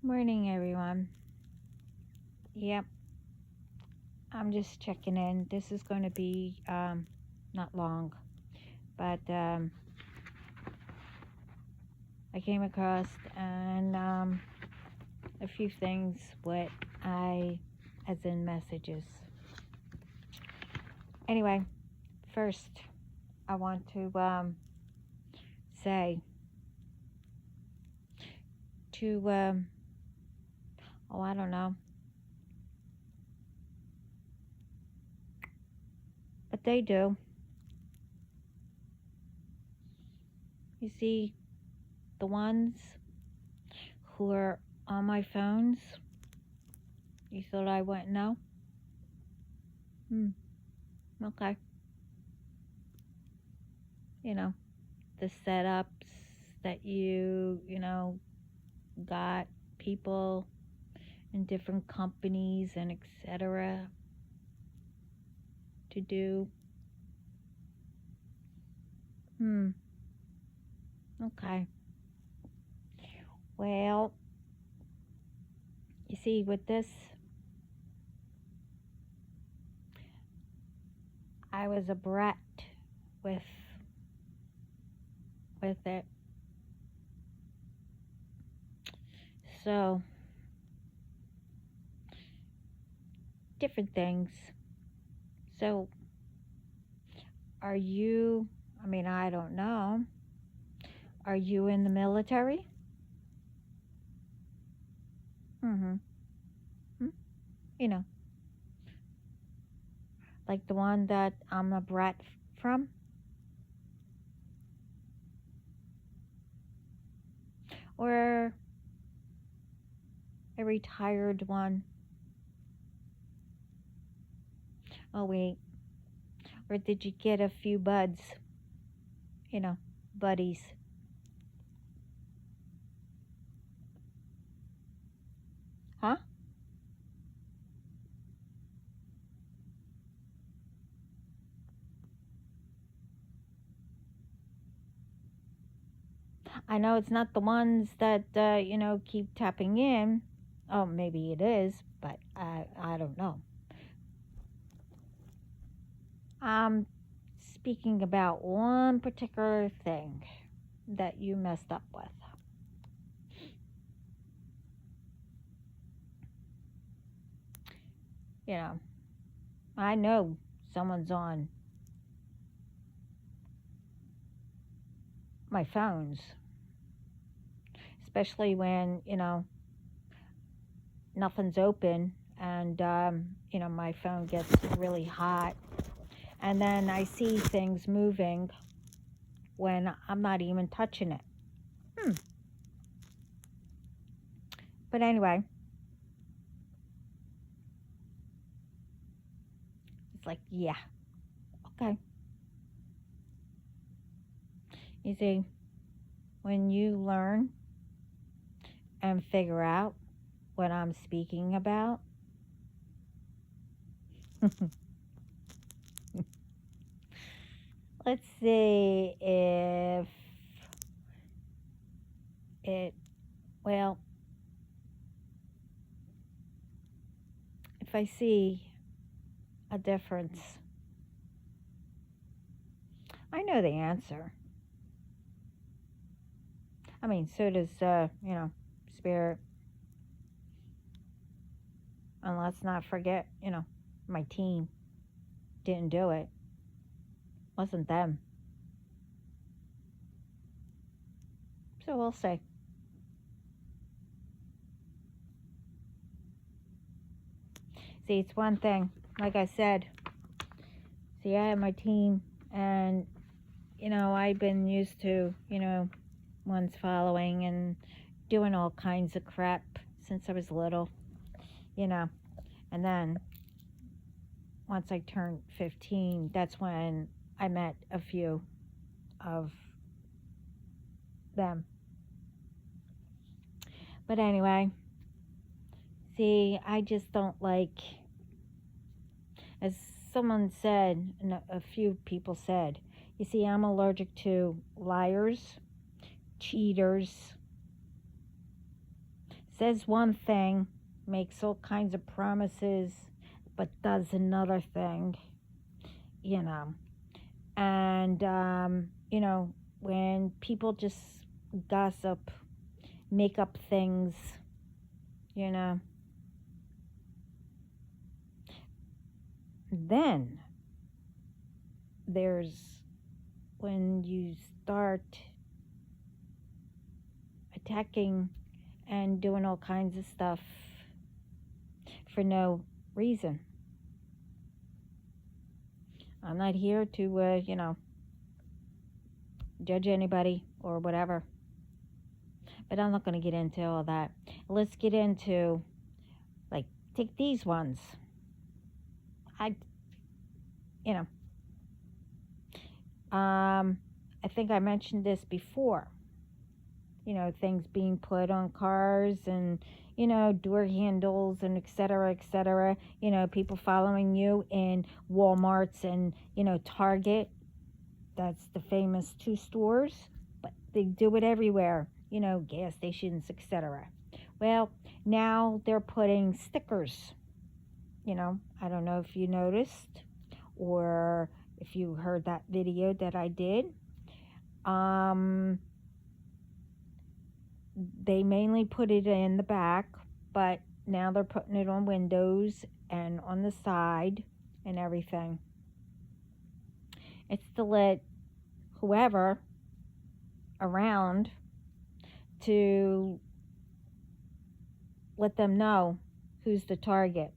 Morning, everyone. Yep, I'm just checking in. This is going to be not long, but I came across and a few things what I, as in messages. Anyway, first I want to say to I don't know, but they do. You see, the ones who are on my phones. You thought I wouldn't know? Hmm. Okay. You know, the setups that you got people in different companies and etc. to do. Hmm. Okay. Well, you see, with this, I was a brat with it. So different things. So are you? I mean, I don't know. Are you in the military? Mm-hmm. Hmm? You know, like the one that I'm a brat from, or a retired one. Oh wait, or did you get a few buds? You know, buddies. Huh? I know it's not the ones that keep tapping in. Oh, maybe it is, but I don't know. I'm speaking about one particular thing that you messed up with. You know, I know someone's on my phones, especially when nothing's open and my phone gets really hot, and then I see things moving when I'm not even touching it. Hmm. But anyway, it's like, yeah, okay. You see, when you learn and figure out what I'm speaking about, let's see if it, well, if I see a difference, I know the answer. I mean, so does, Spirit. And let's not forget, my team didn't do it. Wasn't them. So we'll see. See, it's one thing. Like I said, see, I have my team, and, I've been used to, ones following and doing all kinds of crap since I was little, you know. And then once I turned 15, that's when I met a few of them. But anyway, see, I just don't like, as someone said, and a few people said, you see, I'm allergic to liars, cheaters, says one thing, makes all kinds of promises, but does another thing, you know. And, when people just gossip, make up things, you know, then there's when you start attacking and doing all kinds of stuff for no reason. I'm not here to, judge anybody or whatever. But I'm not going to get into all that. Let's get into, like, take these ones. I think I mentioned this before. Things being put on cars and, door handles and et cetera, et cetera. People following you in Walmarts and, Target. That's the famous two stores. But they do it everywhere. Gas stations, et cetera. Well, now they're putting stickers. I don't know if you noticed or if you heard that video that I did. They mainly put it in the back, but now they're putting it on windows and on the side and everything. It's to let whoever around to let them know who's the target.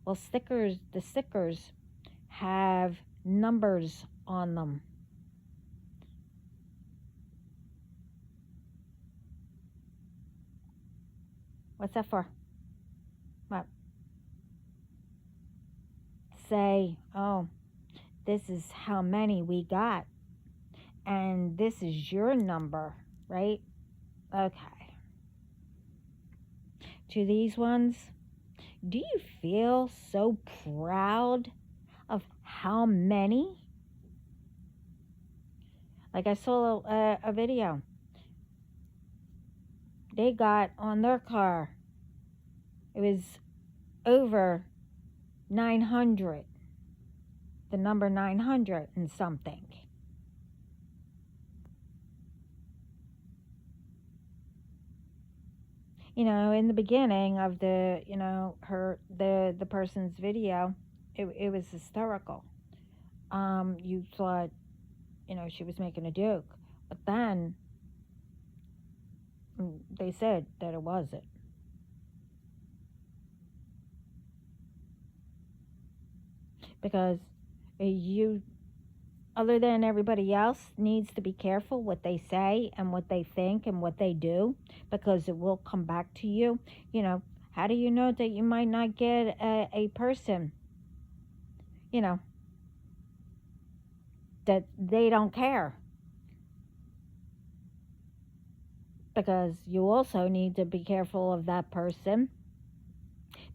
Well, the stickers have numbers on them. What's that for? What? Say, oh, this is how many we got. And this is your number, right? Okay. To these ones, do you feel so proud of how many? Like I saw a video. They got on their car. It was over 900. The number 900 and something. In the beginning of the, the person's video, it was hysterical. You thought, she was making a joke. But then they said that it wasn't. Because you, other than everybody else, needs to be careful what they say and what they think and what they do, because it will come back to you. How do you know that you might not get a person, that they don't care? Because you also need to be careful of that person,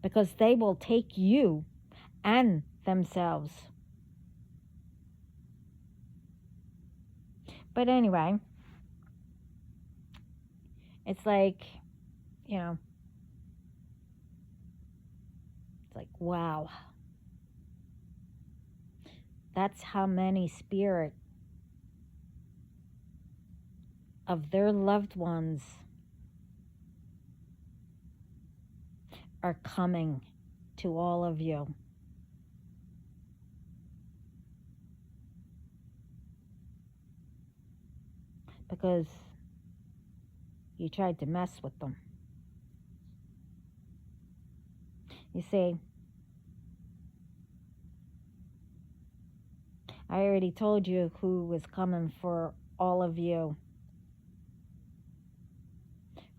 because they will take you and themselves. But anyway, it's like, it's like, wow. That's how many spirit of their loved ones are coming to all of you. Because you tried to mess with them. You see, I already told you who was coming for all of you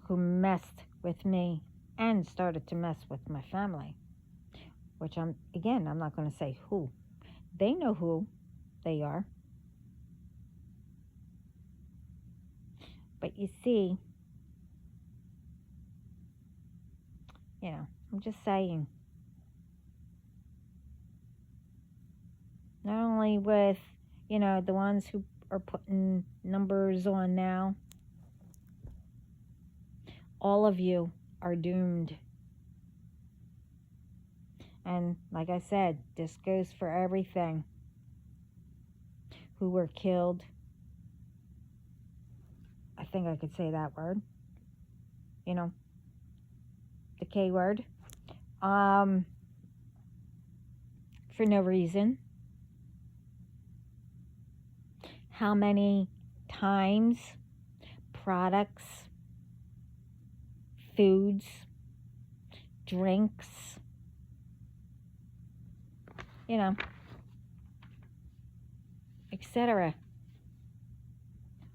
who messed with me and started to mess with my family. Which I'm not going to say who. They know who they are. But you see, I'm just saying. Not only with, the ones who are putting numbers on now. all of you are doomed. And like I said, this goes for everything. Who were killed. I think I could say that word. You know, the K word. For no reason. How many times products, foods, drinks, you know, etc.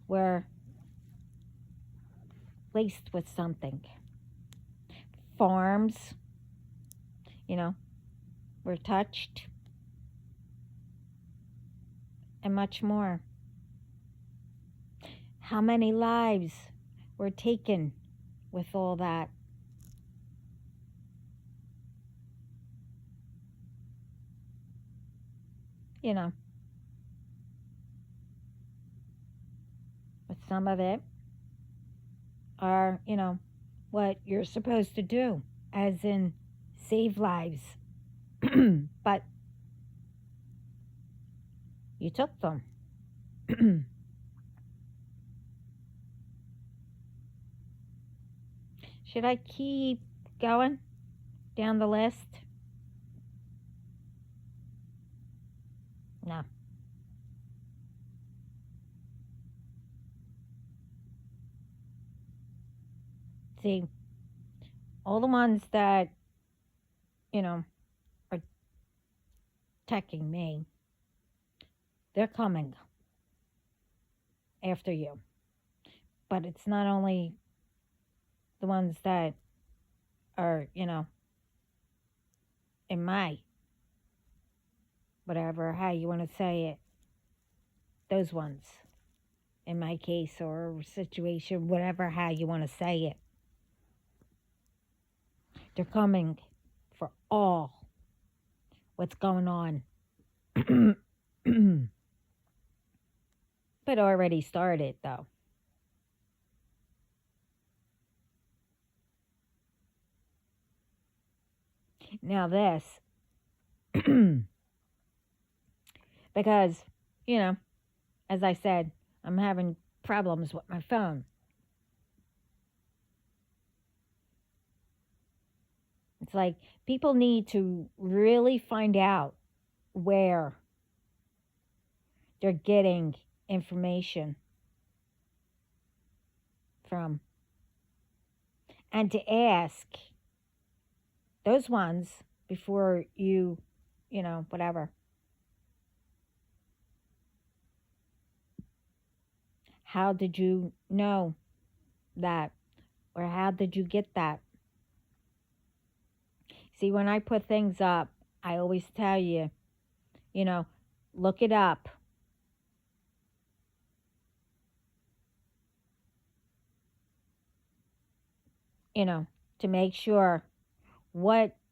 were laced with something. Farms, you know, were touched, and much more. How many lives were taken with all that? You know, but some of it are, you know, what you're supposed to do, as in save lives. But you took them. Should I keep going down the list? No. See, all the ones that, you know, are attacking me, they're coming after you. But it's not only the ones that are, you know, in my, whatever, how you want to say it, those ones, in my case or situation, whatever, how you want to say it. They're coming for all what's going on. But already started, though. Now this, because, you know, as I said, I'm having problems with my phone. It's like people need to really find out where they're getting information from, and to ask those ones before you know, whatever. How did you know that? Or how did you get that? See, when I put things up, I always tell you, you know, look it up. You know, to make sure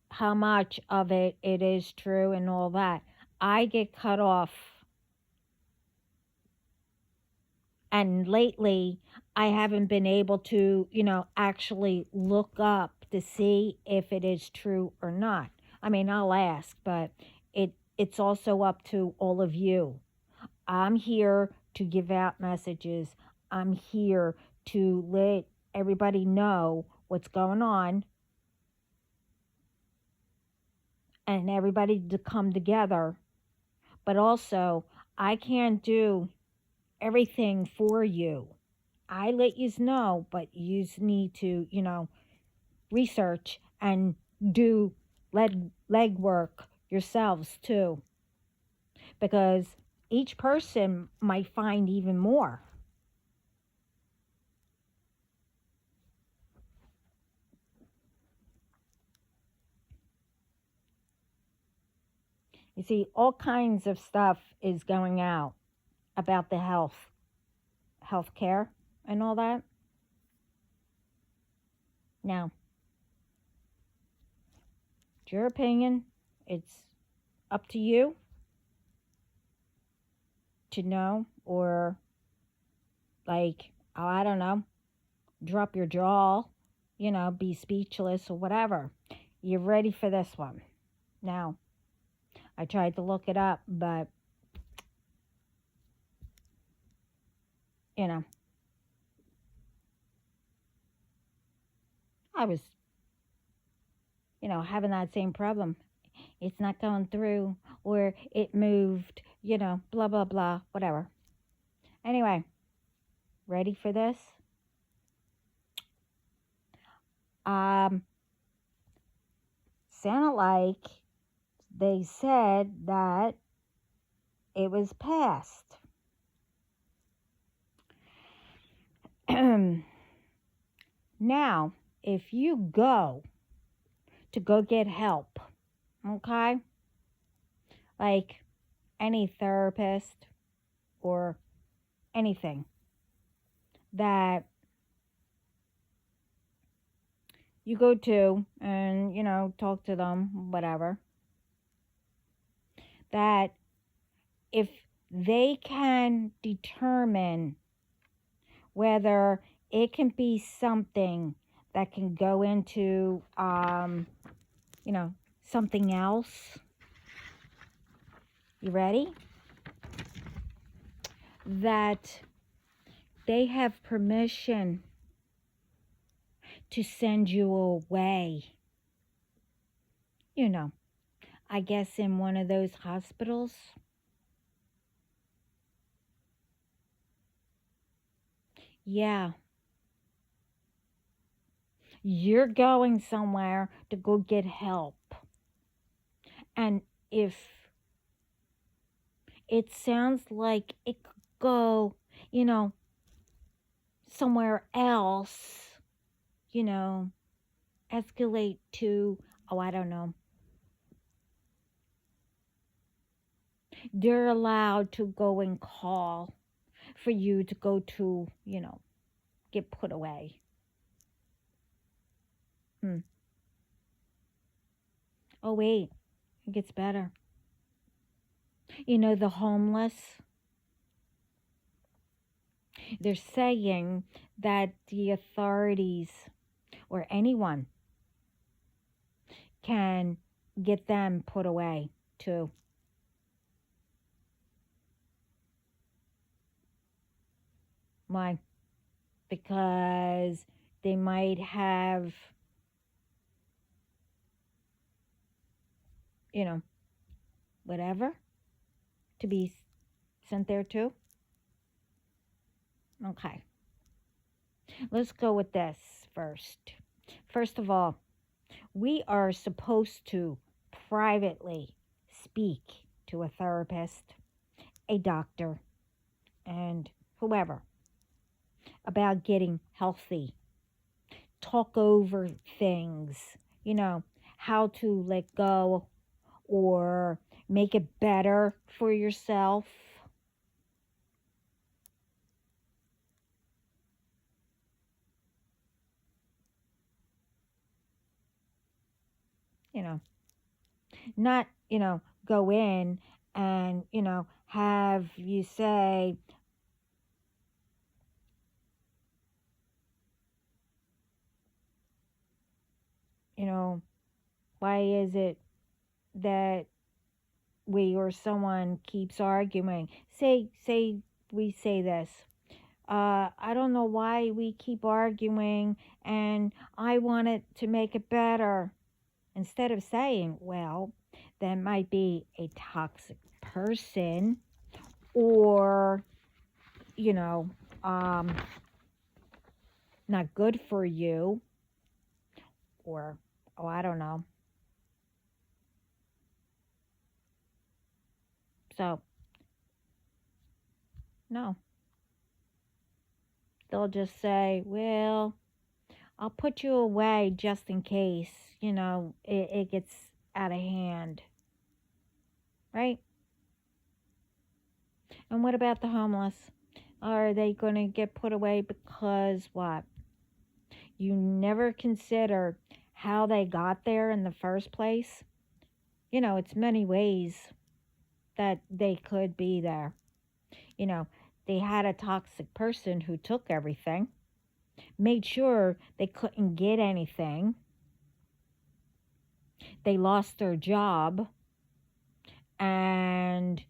how much of it is true and all that. I get cut off. And lately, I haven't been able to, you know, actually look up to see if it is true or not. I mean, I'll ask, but it's also up to all of you. I'm here to give out messages. I'm here to let everybody know what's going on and everybody to come together. But also, I can't do everything for you. I let you know, but you need to, you know, research and do legwork yourselves too. Because each person might find even more. You see, all kinds of stuff is going out about the health care and all that. Now, it's your opinion. It's up to you to know, or like, oh, I don't know, drop your jaw be speechless or whatever. You're ready for this one. Now, I tried to look it up, but, you know, I was, having that same problem. It's not going through, or it moved, blah, blah, blah, whatever. Anyway, ready for this? Sounded like they said that it was passed. Now, if you go get help, okay? Like any therapist or anything that you go to and, talk to them, whatever, that if they can determine whether it can be something that can go into, something else. You ready? That they have permission to send you away. I guess in one of those hospitals. Yeah. You're going somewhere to go get help. And if it sounds like it could go, somewhere else, escalate to, I don't know. They're allowed to go and call for you to go to, get put away. Oh, wait, it gets better. The homeless, they're saying that the authorities or anyone can get them put away too. Why? Because they might have, whatever, to be sent there too. Okay. Let's go with this first. First of all, we are supposed to privately speak to a therapist, a doctor, and whoever about getting healthy. Talk over things, how to let go or make it better for yourself. Not, go in and, have you say, why is it that we or someone keeps arguing? Say we say this. I don't know why we keep arguing and I want it to make it better. Instead of saying, well, that might be a toxic person or, not good for you or, I don't know. So, no. They'll just say, well, I'll put you away just in case, it gets out of hand. Right? And what about the homeless? Are they going to get put away because what? You never consider how they got there in the first place? It's many ways that they could be there. They had a toxic person who took everything. made sure they couldn't get anything. They lost their job, and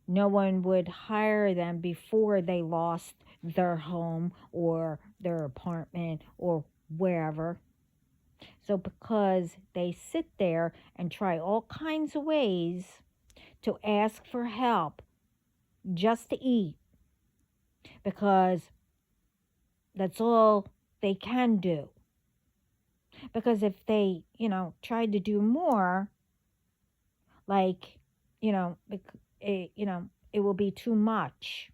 no one would hire them before they lost their home or their apartment or wherever. So, because they sit there and try all kinds of ways to ask for help just to eat, because that's all they can do. Because if they, tried to do more, like, it will be too much.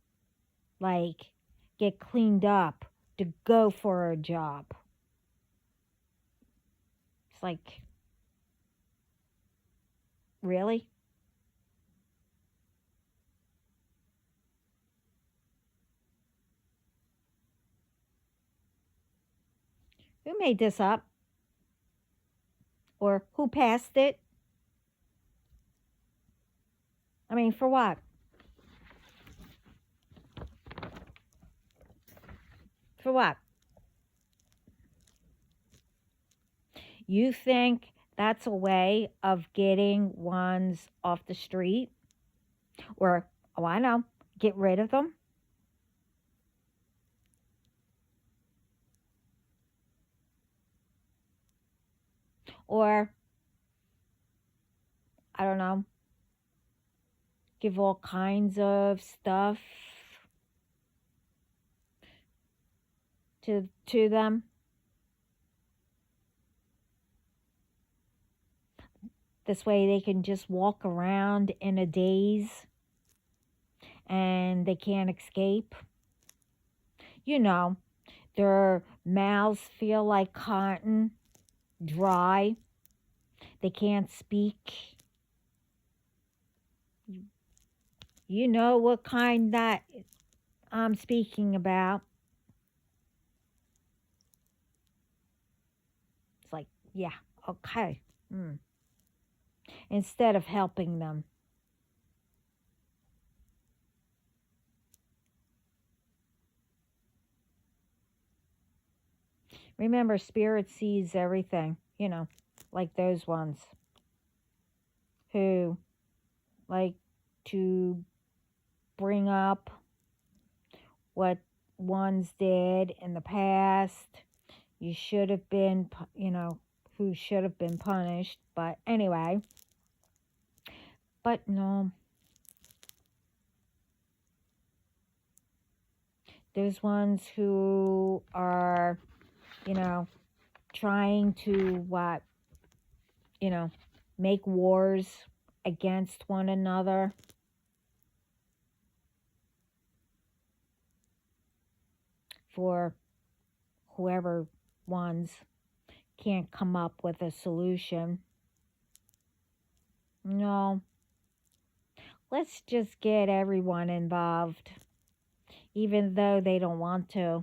Like, get cleaned up to go for a job. It's like, really? Who made this up? Or who passed it? I mean, for what? For what? You think that's a way of getting ones off the street? Or, oh, I know, get rid of them? Or, I don't know, give all kinds of stuff to them? This way they can just walk around in a daze and they can't escape. You know, their mouths feel like cotton, dry. They can't speak. You know what kind that I'm speaking about. It's like, yeah, okay. Instead of helping them. Remember, spirit sees everything, like those ones who like to bring up what ones did in the past. You should have been, who should have been punished. But anyway, but no, those ones who are, trying to make wars against one another. For whoever ones can't come up with a solution. No, let's just get everyone involved, even though they don't want to.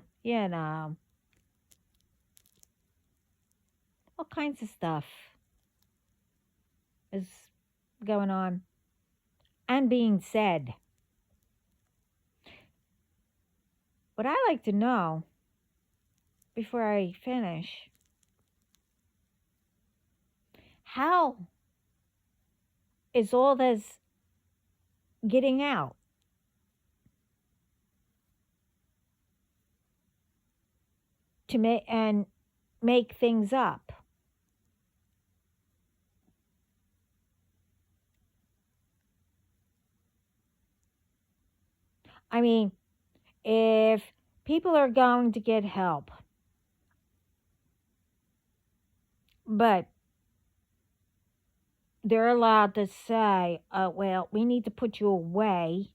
All kinds of stuff is going on and being said. What I like to know before I finish, how is all this getting out? To make things up. I mean, if people are going to get help, but they're allowed to say, well, we need to put you away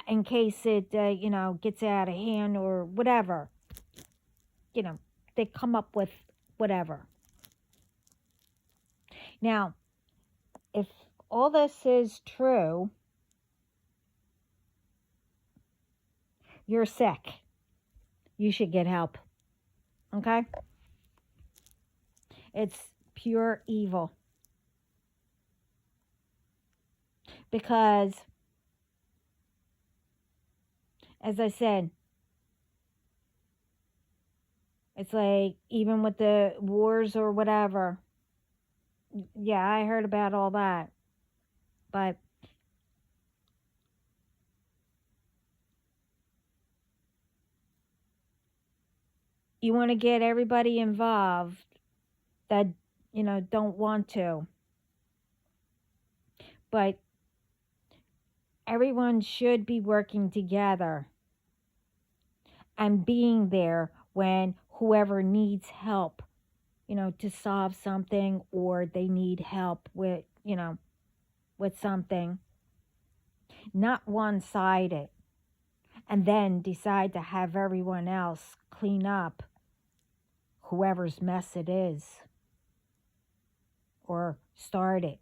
in case it, gets out of hand or whatever. They come up with whatever. Now, if all this is true, you're sick. You should get help. Okay? It's pure evil. Because, as I said, It's like, even with the wars or whatever. Yeah, I heard about all that. But you want to get everybody involved that, don't want to. But everyone should be working together and being there when whoever needs help, to solve something, or they need help with, with something. Not one sided. And then decide to have everyone else clean up whoever's mess it is, or start it.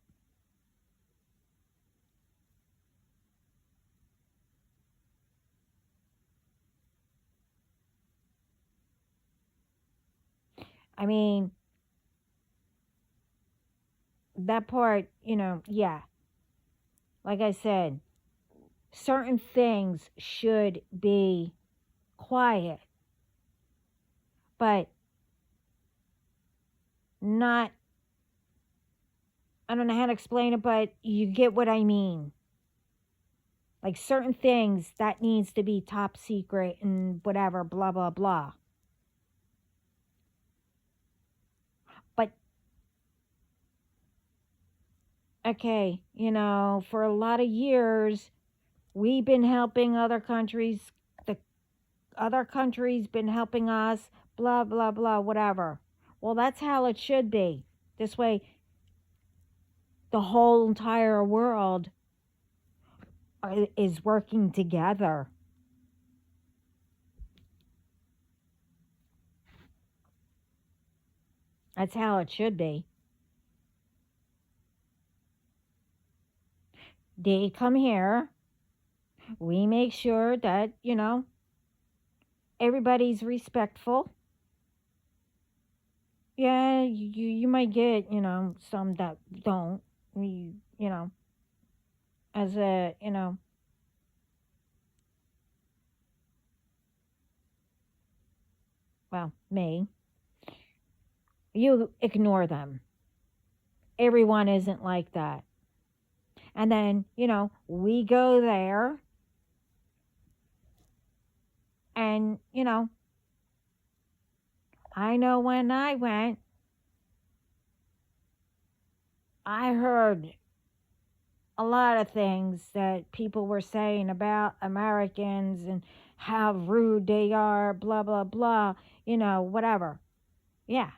I mean, that part, yeah. Like I said, certain things should be quiet, but not, I don't know how to explain it, but you get what I mean. Like certain things that needs to be top secret and whatever, blah, blah, blah. But, okay, for a lot of years, we've been helping other countries. The other countries been helping us, blah, blah, blah, whatever. Well, that's how it should be. This way, the whole entire world is working together. That's how it should be. They come here. We make sure that, everybody's respectful. Yeah, you might get, some that don't. As a, well, me. You ignore them. Everyone isn't like that. And then, we go there and, I know when I went, I heard a lot of things that people were saying about Americans and how rude they are, blah, blah, blah, whatever. Yeah,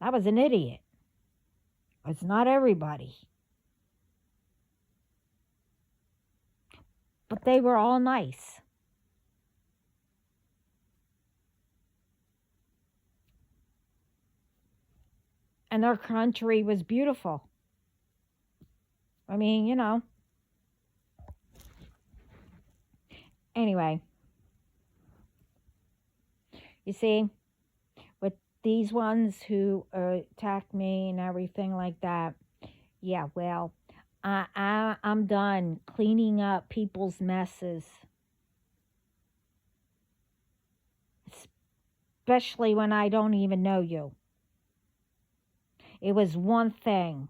I was an idiot. It's not everybody. But they were all nice. And their country was beautiful. I mean, Anyway, you see, with these ones who attacked me and everything like that, yeah, well, I'm done cleaning up people's messes. Especially when I don't even know you. It was one thing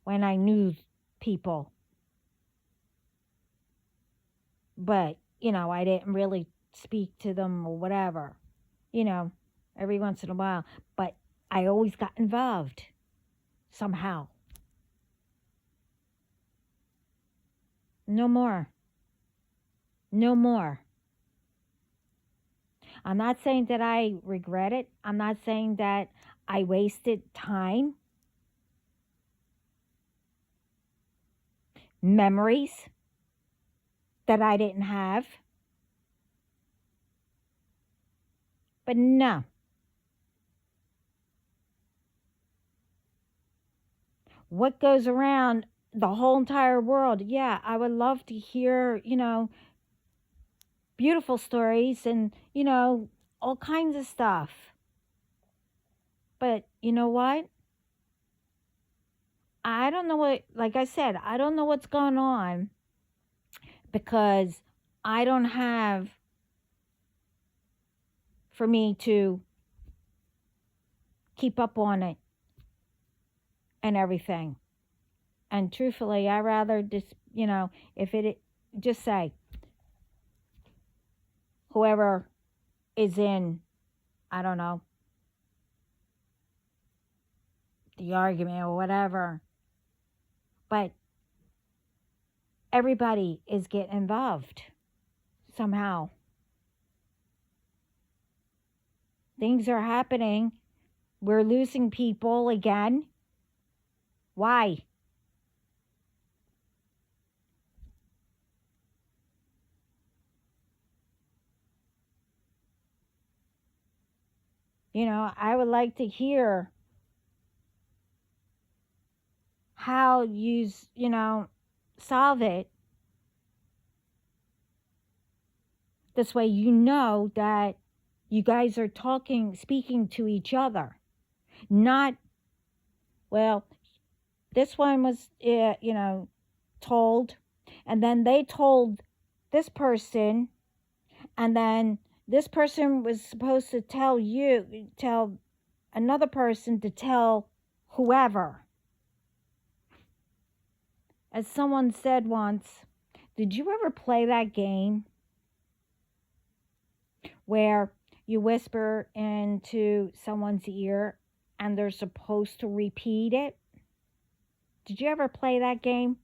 when I knew people. But, I didn't really speak to them or whatever, you know, every once in a while. But I always got involved somehow. No more. No more. I'm not saying that I regret it. I'm not saying that I wasted time, memories that I didn't have. But no. What goes around the whole entire world? Yeah, I would love to hear, beautiful stories and, all kinds of stuff. But you know what? I don't know what, like I said, I don't know what's going on because I don't have for me to keep up on it and everything. And truthfully, I rather just, if it, just say, whoever is in, I don't know, the argument or whatever, but everybody is getting involved somehow. Things are happening. We're losing people again. Why? I would like to hear how you, solve it. This way, that you guys are speaking to each other. Not, well, this one was, told, and then they told this person, and then this person was supposed to tell another person to tell whoever. As someone said once, did you ever play that game where you whisper into someone's ear and they're supposed to repeat it? Did you ever play that game?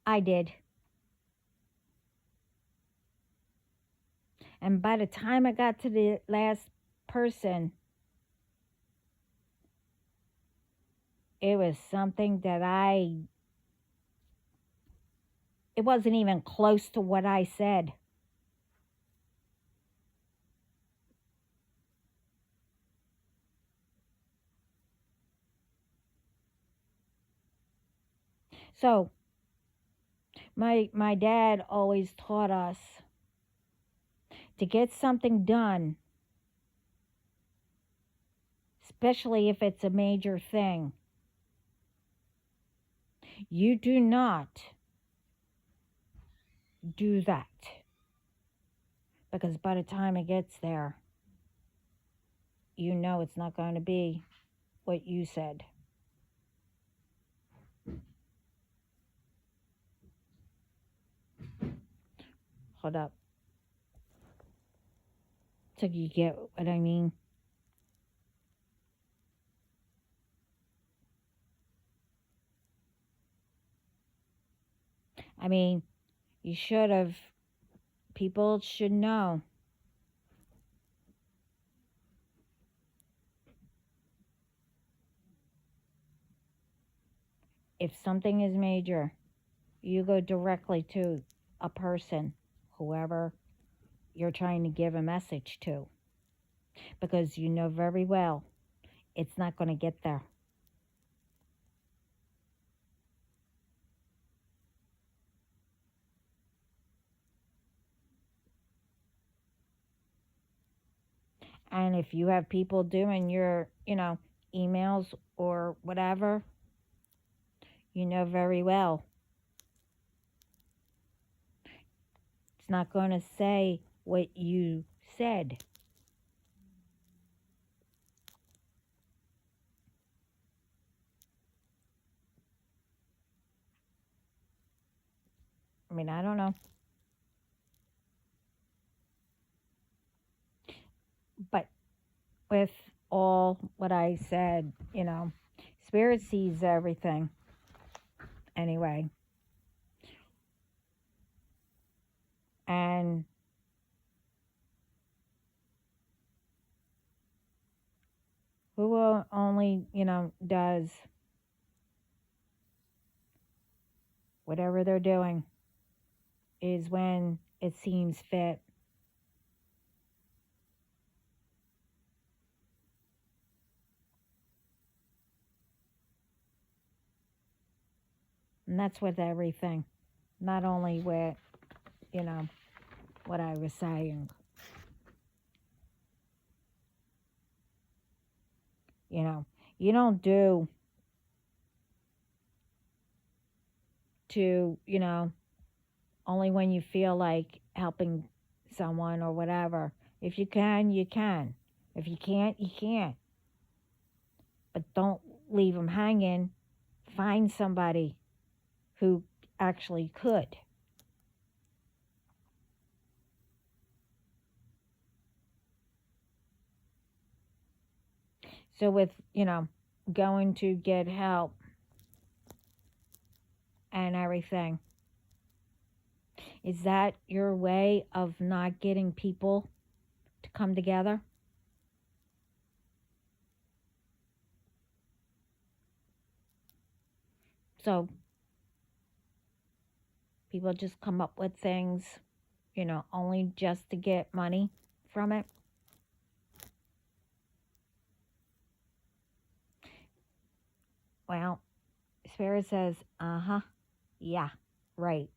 I did. And by the time I got to the last person, it was something that it wasn't even close to what I said. So, my dad always taught us to get something done, especially if it's a major thing. You do not do that, because by the time it gets there, it's not going to be what you said. Hold up. So you get what I mean? I mean, people should know. If something is major, you go directly to a person, whoever you're trying to give a message to, because you know very well it's not going to get there. And if you have people doing your, emails or whatever, you know very well it's not going to say what you said. I mean, I don't know. But with all what I said, Spirit sees everything. Anyway. And who only, does whatever they're doing is when it seems fit. And that's with everything. Not only with, what I was saying. You don't do to, only when you feel like helping someone or whatever. If you can, you can. If you can't, you can't. But don't leave them hanging. Find somebody who actually could. So with, going to get help and everything, is that your way of not getting people to come together? So people just come up with things, only just to get money from it. Well, Spirit says, yeah, right.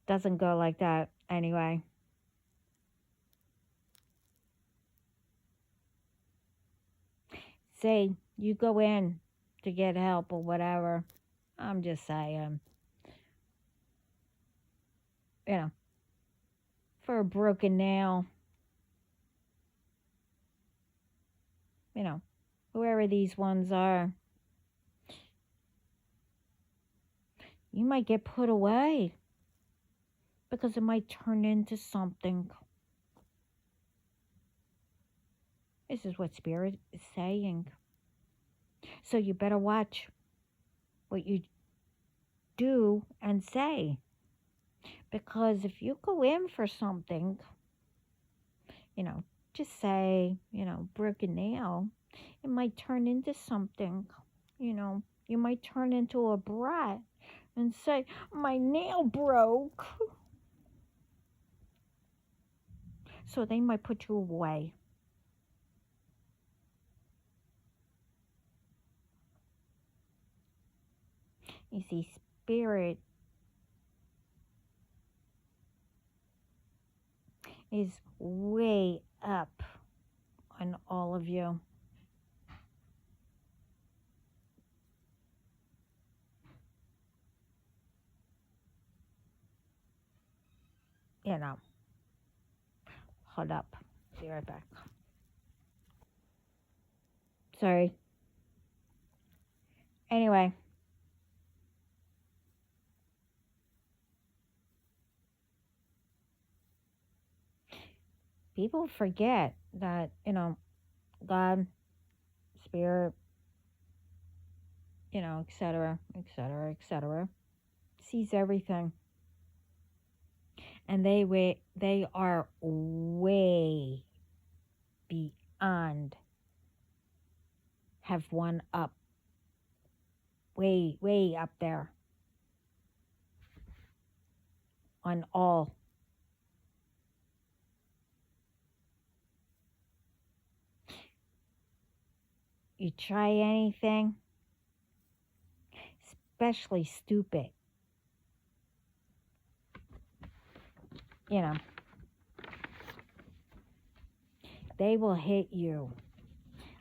Doesn't go like that anyway. Say you go in to get help or whatever. I'm just saying, for a broken nail, whoever these ones are, you might get put away because it might turn into something. This is what Spirit is saying. So you better watch what you do and say. Because if you go in for something, just say, broken nail, it might turn into something. You might turn into a brat and say, my nail broke. So they might put you away. You see, Spirit is way up on all of you. Hold up. Be right back. Sorry. Anyway. People forget that, God, Spirit, etc., etc., etc., sees everything. And they are way beyond, have one up, way, way up there on all. You try anything, especially stupid, they will hit you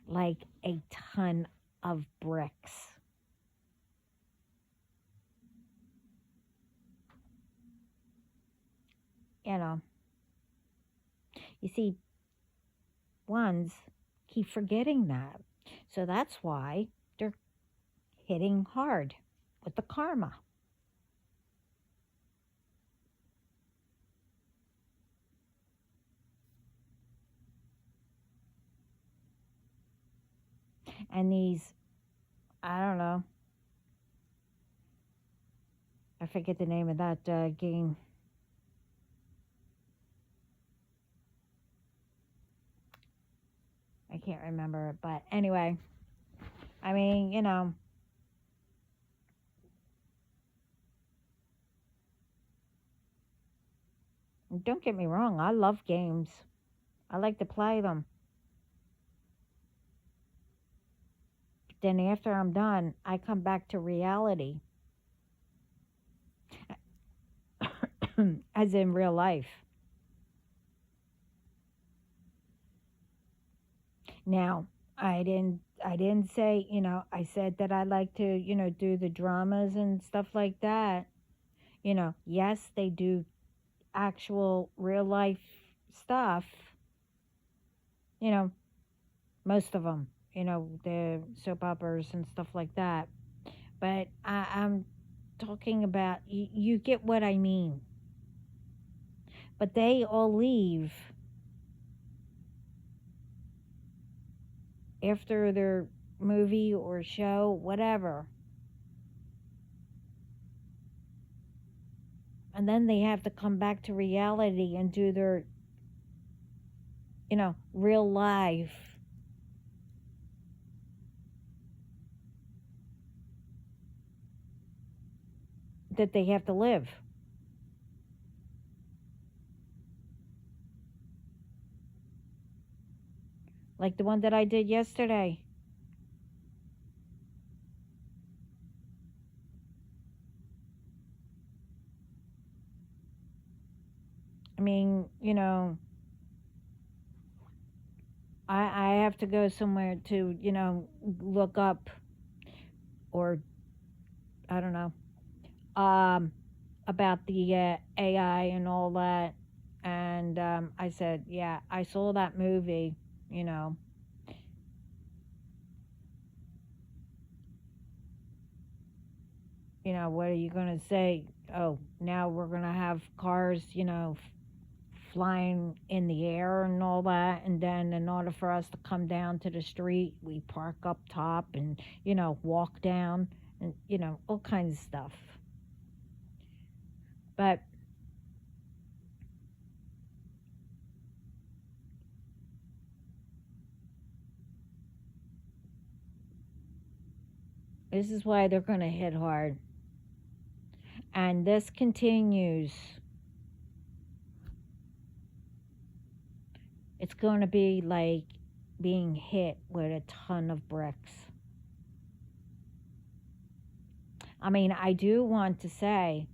like a ton of bricks. You see, ones keep forgetting that. So that's why they're hitting hard with the karma. And these, I don't know, I forget the name of that game. I can't remember it, but anyway, I mean, don't get me wrong, I love games. I like to play them. But then after I'm done, I come back to reality. As in real life. Now, I didn't I didn't say, I said that I like to, do the dramas and stuff like that. Yes, they do actual real life stuff, you know, most of them, the soap operas and stuff like that. But I'm talking about, you get what I mean. But they all leave after their movie or show, whatever. And then they have to come back to reality and do their, real life. That they have to live. Like the one that I did yesterday. I mean, I have to go somewhere to, look up, or I don't know, about the AI and all that. And I said, yeah, I saw that movie, you know. What are you going to say? Oh, now we're going to have cars, flying in the air and all that. And then in order for us to come down to the street, we park up top and, walk down and, all kinds of stuff. But this is why they're going to hit hard. And this continues. It's going to be like being hit with a ton of bricks. I mean, I do want to say,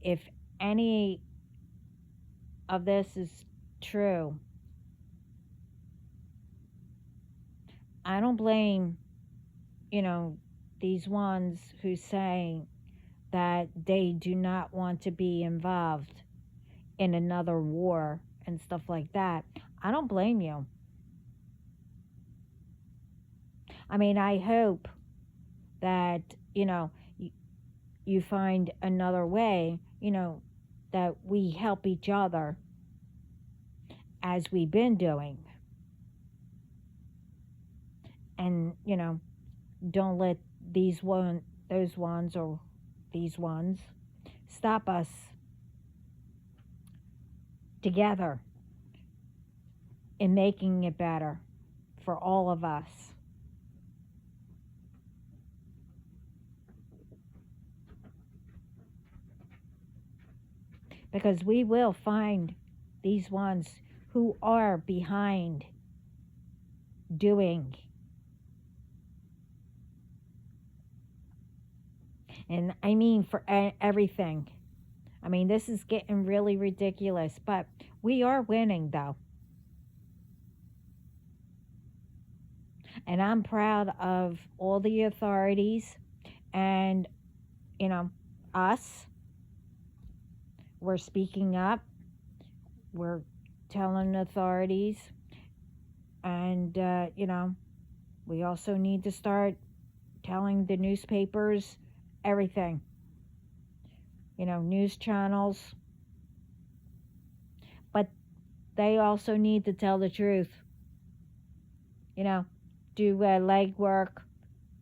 if any of this is true, I don't blame, these ones who say that they do not want to be involved in another war and stuff like that. I don't blame you. I mean, I hope that, you find another way, that we help each other as we've been doing. And, don't let those ones or these ones stop us together in making it better for all of us. Because we will find these ones who are behind doing. And I mean for everything. I mean, this is getting really ridiculous, but we are winning though. And I'm proud of all the authorities and, us. We're speaking up. We're telling authorities. And, we also need to start telling the newspapers everything. News channels. But they also need to tell the truth. Do legwork,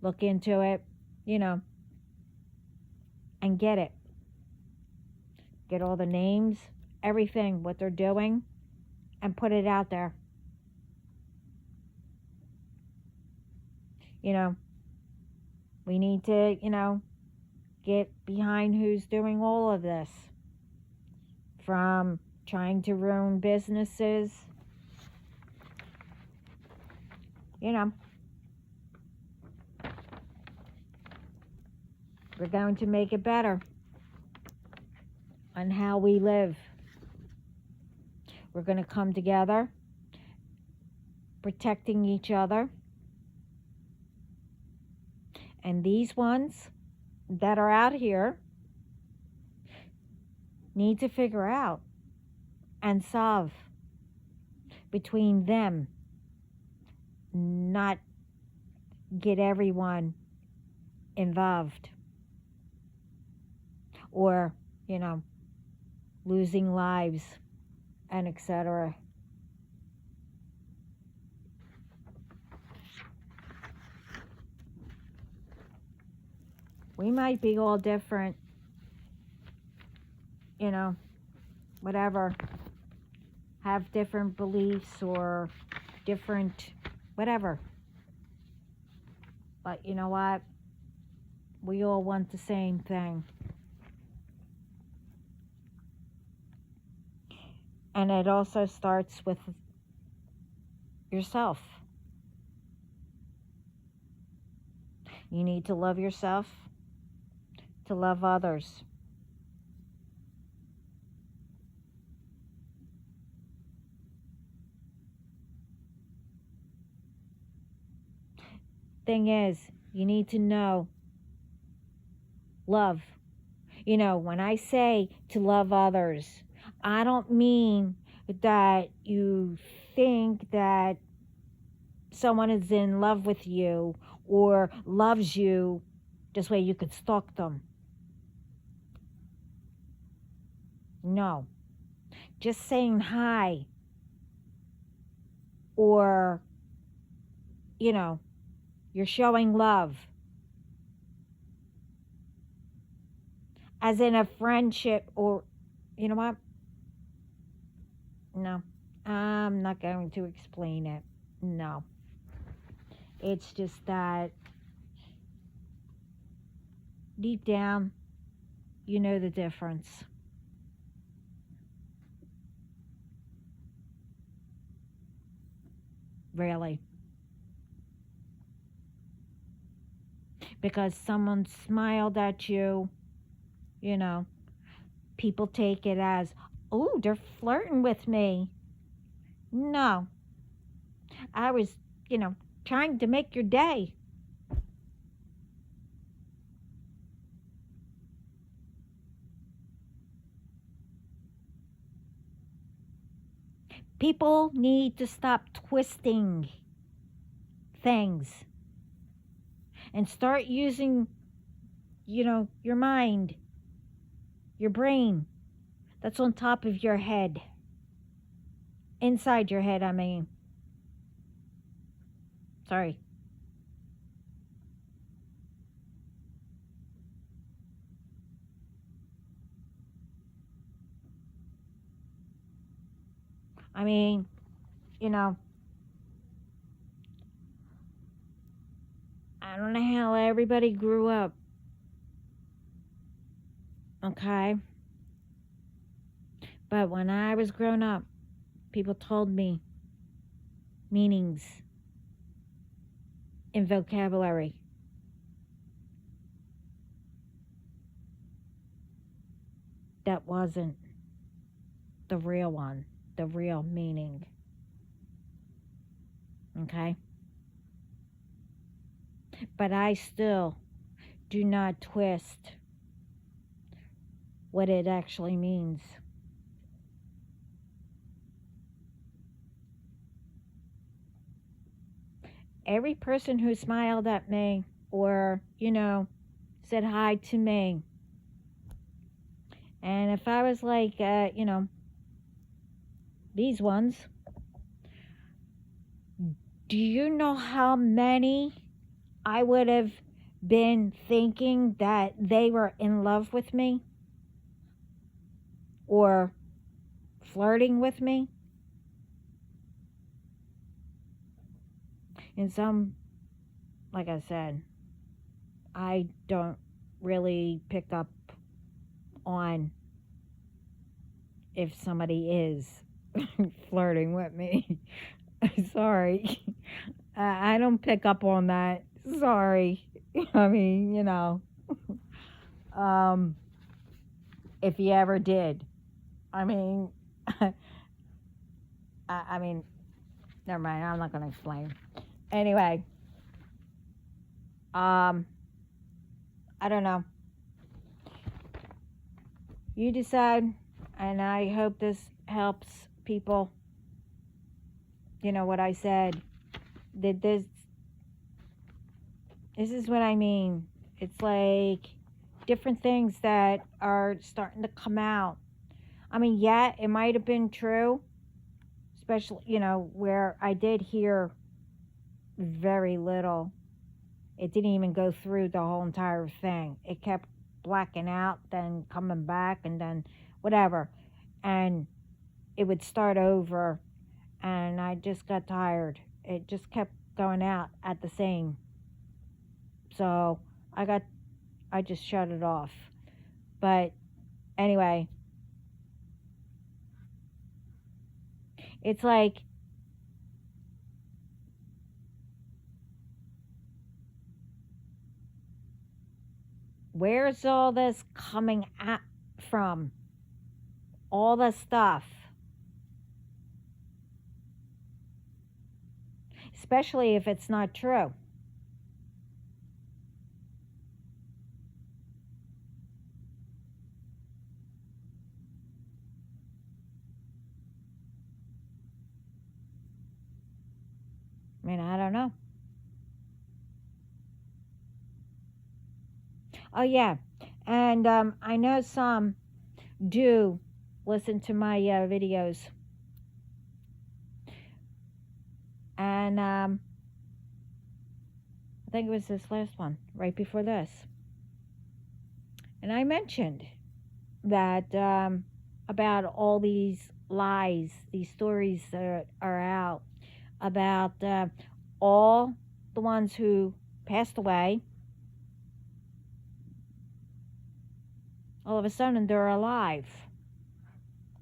look into it, and get it. Get all the names, everything, what they're doing, and put it out there. We need to, get behind who's doing all of this. From trying to ruin businesses, we're going to make it better on how we live. We're going to come together protecting each other. And these ones that are out here need to figure out and solve between them, not get everyone involved or, losing lives and etc. We might be all different, whatever, have different beliefs or different whatever. But you know what? We all want the same thing. And it also starts with yourself. You need to love yourself to love others. Thing is, you need to know love. When I say to love others, I don't mean that you think that someone is in love with you or loves you this way you could stalk them. No. Just saying hi or, you're showing love. As in a friendship or, you know what? No, I'm not going to explain it. No. It's just that deep down, you know the difference. Really. Because someone smiled at you, people take it as, oh, they're flirting with me. No. I was, trying to make your day. People need to stop twisting things and start using, your mind, your brain that's on top of your head. Inside your head, I mean. Sorry. I mean, I don't know how everybody grew up. Okay? But when I was growing up, people told me meanings in vocabulary. That wasn't the real one, the real meaning. Okay? But I still do not twist what it actually means. Every person who smiled at me or, said hi to me. And if I was like, these ones, do you know how many I would have been thinking that they were in love with me or flirting with me? And some, like I said, I don't really pick up on if somebody is flirting with me. Sorry. I don't pick up on that. Sorry. I mean, if you ever did. I mean, I mean, Never mind, I'm not going to explain. Anyway, I don't know. You decide, and I hope this helps people. You know what I said. That this is what I mean. It's like different things that are starting to come out. I mean, yeah, it might have been true, especially, where I did hear very little. It didn't even go through the whole entire thing. It kept blacking out, then coming back, and then whatever. And it would start over, and I just got tired. It just kept going out at the same. So I just shut it off. But anyway, it's like, where's all this coming from? All the stuff. Especially if it's not true. I mean, I don't know. Oh, yeah. And I know some do listen to my videos. And I think it was this last one, right before this. And I mentioned that about all these lies, these stories that are out about all the ones who passed away. All of a sudden, they're alive.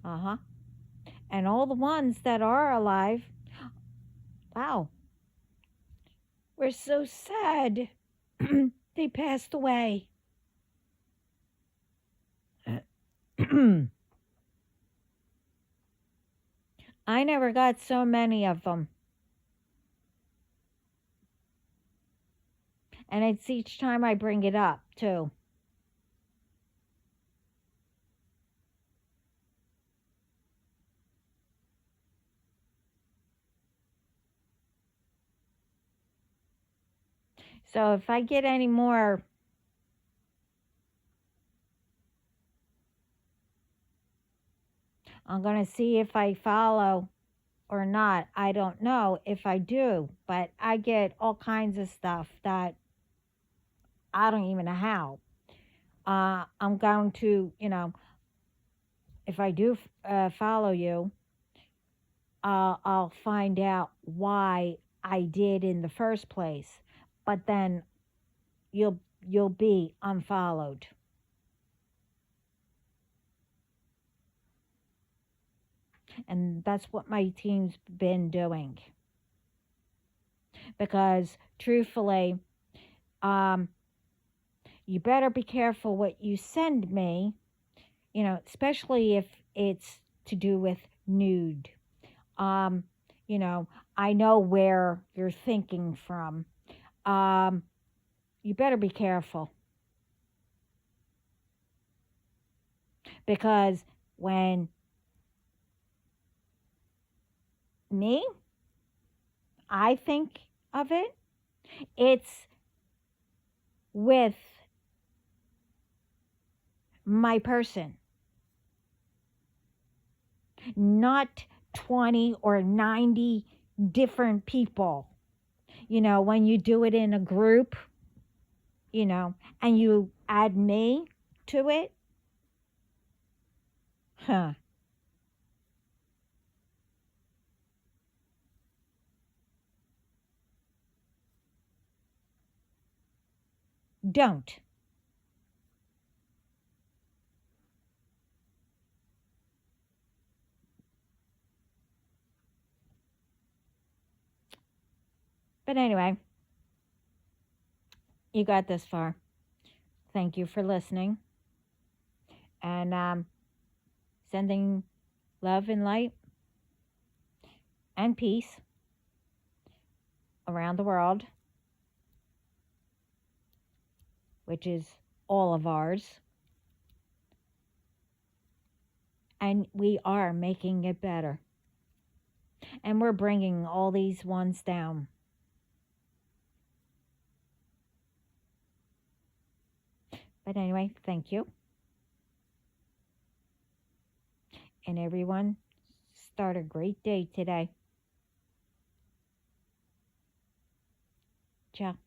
And all the ones that are alive, wow, we're so sad they passed away. I never got so many of them. And it's each time I bring it up, too. So if I get any more, I'm going to see if I follow or not. I don't know if I do, but I get all kinds of stuff that I don't even know how. I'm going to, if I do follow you, I'll find out why I did in the first place. But then you'll be unfollowed. And that's what my team's been doing. Because truthfully, you better be careful what you send me, especially if it's to do with nude. I know where you're thinking from. You better be careful. Because when I think of it, it's with my person, not 20 or 90 different people. When you do it in a group, and you add me to it, don't. But anyway, you got this far. Thank you for listening. And sending love and light and peace around the world, which is all of ours. And we are making it better. And we're bringing all these ones down. But anyway, thank you. And everyone, start a great day today. Ciao.